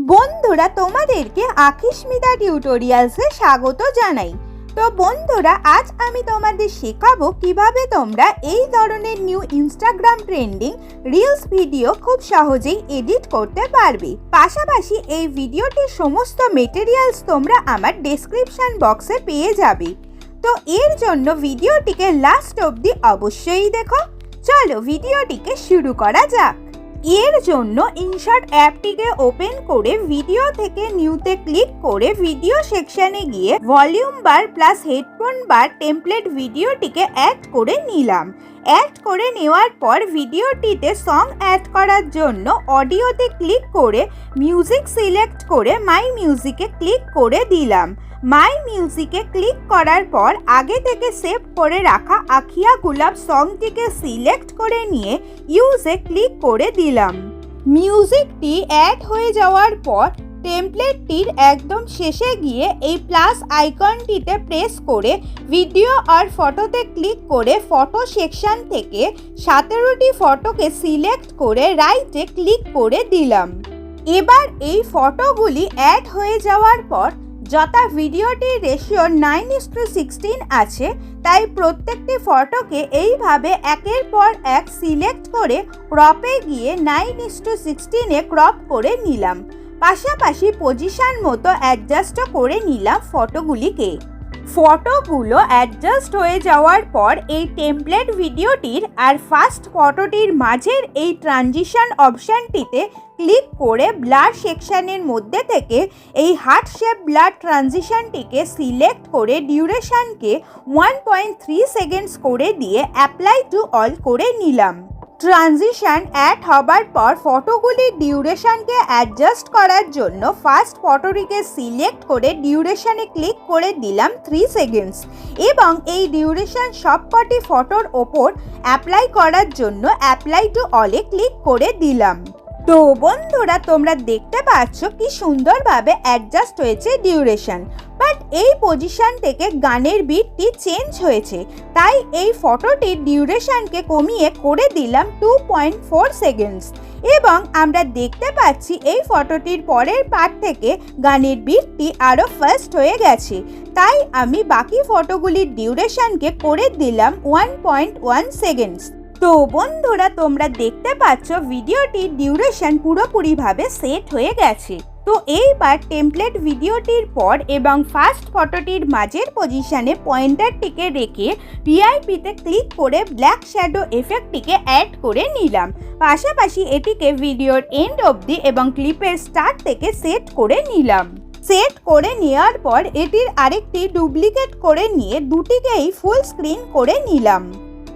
বন্ধুরা তোমাদেরকে আকিস্মিতা টিউটোরিয়ালসে স্বাগত জানাই। তো বন্ধুরা, আজ আমি তোমাদের শেখাবো কিভাবে তোমরা এই ধরনের new Instagram trending reels video খুব সহজেই এডিট করতে পারবে। পাশাপাশি এই ভিডিওটির সমস্ত মেটেরিয়ালস তোমরা আমার ডেসক্রিপশন বক্সে পেয়ে যাবে। তো এর জন্য ভিডিওটিকে লাস্ট অবধি অবশ্যই দেখো। চলো ভিডিওটিকে শুরু করা যাক। এর জন্য ইনশর্ট অ্যাপটিকে ওপেন করে ভিডিও থেকে নিউতে ক্লিক করে ভিডিও সেকশনে গিয়ে ভলিউম বার প্লাস হেডফোন বার টেমপ্লেট ভিডিওটিকে অ্যাড করে নিলাম। অ্যাড করে নেওয়ার পর ভিডিওটিতে সং অ্যাড করার জন্য অডিওতে ক্লিক করে মিউজিক সিলেক্ট করে মাই মিউজিকে ক্লিক করে দিলাম। মাই মিউজিকে ক্লিক করার পর আগে থেকে সেভ করে রাখা আখিয়া গুলাব সংটিকে সিলেক্ট করে নিয়ে ইউজে ক্লিক করে দিলাম। মিউজিকটি অ্যাড হয়ে যাওয়ার পর টেমপ্লেটটির একদম শেষে গিয়ে এই প্লাস আইকনটিতে প্রেস করে ভিডিও আর ফটোতে ক্লিক করে ফটো সেকশন থেকে 17টি ফটোকে সিলেক্ট করে রাইটে ক্লিক করে দিলাম। এবার এই ফটোগুলি অ্যাড হয়ে যাওয়ার পর যথা ভিডিওটির রেশিও 9:16 আছে, তাই প্রত্যেকটি ফটোকে এইভাবে একের পর এক সিলেক্ট করে ক্রপে গিয়ে 9:16-এ ক্রপ করে নিলাম। পাশাপাশি পজিশন মতো অ্যাডজাস্টও করে নিলাম ফটোগুলিকে। ফটোগুলো অ্যাডজাস্ট হয়ে যাওয়ার পর এই টেমপ্লেট ভিডিওটির আর ফার্স্ট ফটোটির মাঝের এই ট্রানজিশন অপশানটিতে ক্লিক করে ব্লার সেকশনের মধ্যে থেকে এই হার্ট শেপ ব্লার ট্রানজিশনটিকে সিলেক্ট করে ডিউরেশনকে 1.3 সেকেন্ডস করে দিয়ে অ্যাপ্লাই টু অল করে নিলাম। ট্রানজিশন অ্যাড হবার পর ফটোগুলির ডিউরেশনকে অ্যাডজাস্ট করার জন্য ফার্স্ট ফটোটিকে সিলেক্ট করে ডিউরেশনে ক্লিক করে দিলাম 3 সেকেন্ডস এবং এই ডিউরেশন সবকটি ফটোর ওপর অ্যাপ্লাই করার জন্য অ্যাপ্লাই টু অলে ক্লিক করে দিলাম। তো বন্ধুরা, তোমরা দেখতে পাচ্ছ কি সুন্দরভাবে অ্যাডজাস্ট হয়েছে ডিউরেশন। বাট এই পজিশন থেকে গানের বিটটি চেঞ্জ হয়েছে, তাই এই ফটোটির ডিউরেশনকে কমিয়ে করে দিলাম 2.4 সেকেন্ডস এবং আমরা দেখতে পাচ্ছি এই ফটোটির পরের পার্ট থেকে গানের বিটটি আরও ফাস্ট হয়ে গেছে। তাই আমি বাকি ফটোগুলির ডিউরেশনকে করে দিলাম 1.1 সেকেন্ডস। তো বন্ধুরা, তোমরা দেখতে পাচ্ছ ভিডিওটির ডিউরেশন পুরোপুরিভাবে সেট হয়ে গেছে। তো এইবার টেমপ্লেট ভিডিওটির পর এবং ফার্স্ট ফটোটির মাঝের পজিশনে পয়েন্টারটিকে রেখে পিআইপিতে ক্লিক করে ব্ল্যাক শ্যাডো এফেক্টটিকে অ্যাড করে নিলাম। পাশাপাশি এটিকে ভিডিওর এন্ড অবধি এবং ক্লিপের স্টার্ট থেকে সেট করে নিলাম। সেট করে নেওয়ার পর এটির আরেকটি ডুপ্লিকেট করে নিয়ে দুটিকেই ফুল স্ক্রিন করে নিলাম।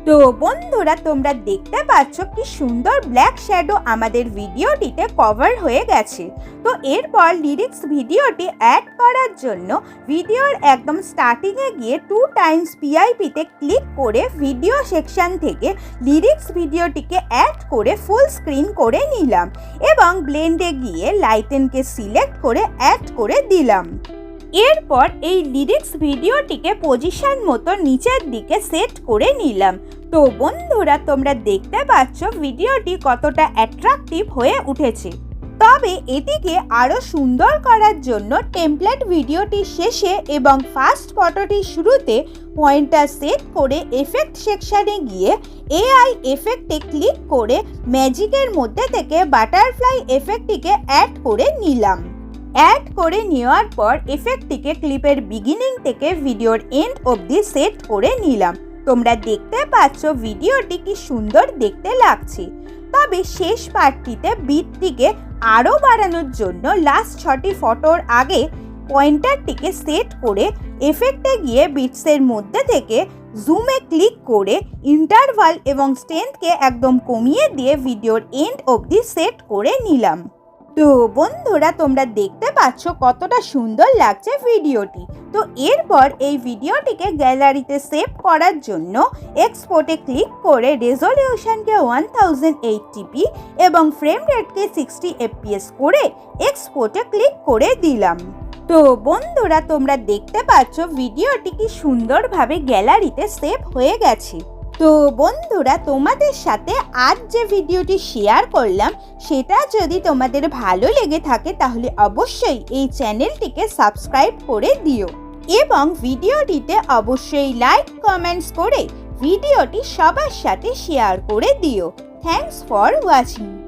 তো বন্ধুরা, তোমরা দেখতে পাচ্ছ কি সুন্দর ব্ল্যাক শ্যাডো আমাদের ভিডিওটিতে কভার হয়ে গেছে। তো এরপর লিরিক্স ভিডিওটি অ্যাড করার জন্য ভিডিওর একদম স্টার্টিংয়ে গিয়ে 2 টাইমস পিআইপিতে ক্লিক করে ভিডিও সেকশন থেকে লিরিক্স ভিডিওটিকে অ্যাড করে ফুল স্ক্রিন করে নিলাম এবং ব্লেন্ডে গিয়ে লাইটেনকে সিলেক্ট করে অ্যাড করে দিলাম। এরপর এই লিরিক্স ভিডিওটিকে পজিশন মতো নিচের দিকে সেট করে নিলাম। তো বন্ধুরা, তোমরা দেখতে পাচ্ছ ভিডিওটি কতটা অ্যাট্রাকটিভ হয়ে উঠেছে। তবে এটিকে আরও সুন্দর করার জন্য টেমপ্লেট ভিডিওটির শেষে এবং ফার্স্ট ফটোটির শুরুতে পয়েন্টার সেট করে এফেক্ট সেকশনে গিয়ে এআই এফেক্টে ক্লিক করে ম্যাজিকের মধ্যে থেকে বাটারফ্লাই এফেক্টটিকে অ্যাড করে নিলাম। অ্যাড করে নেওয়ার পর এফেক্টটিকে ক্লিপের বিগিনিং থেকে ভিডিওর এন্ড অবধি সেট করে নিলাম। তোমরা দেখতে পাচ্ছ ভিডিওটি কি সুন্দর দেখতে লাগছে। তবে শেষ পার্টটিতে বিটটিকে আরও বাড়ানোর জন্য লাস্ট 6টি ফটোর আগে পয়েন্টারটিকে সেট করে এফেক্টে গিয়ে বিটসের মধ্যে থেকে জুমে ক্লিক করে ইন্টারভাল এবং স্ট্রেংথকে একদম কমিয়ে দিয়ে ভিডিওর এন্ড অবধি সেট করে নিলাম। তো বন্ধুরা, তোমরা দেখতে পাচ্ছ কতটা সুন্দর লাগছে ভিডিওটি। তো এরপর এই ভিডিওটিকে গ্যালারিতে সেভ করার জন্য এক্সপোর্টে ক্লিক করে রেজলিউশনকে 1080p এবং ফ্রেম রেটকে 60 fps করে এক্সপোর্টে ক্লিক করে দিলাম। তো বন্ধুরা, তোমরা দেখতে পাচ্ছ ভিডিওটি কি সুন্দরভাবে গ্যালারিতে সেভ হয়ে গেছে। তো বন্ধুরা, তোমাদের সাথে আজ যে ভিডিওটি শেয়ার করলাম সেটা যদি তোমাদের ভালো লেগে থাকে তাহলে অবশ্যই এই চ্যানেলটিকে সাবস্ক্রাইব করে দিও এবং ভিডিওটিতে অবশ্যই লাইক কমেন্টস করে ভিডিওটি সবার সাথে শেয়ার করে দিও। Thanks for watching.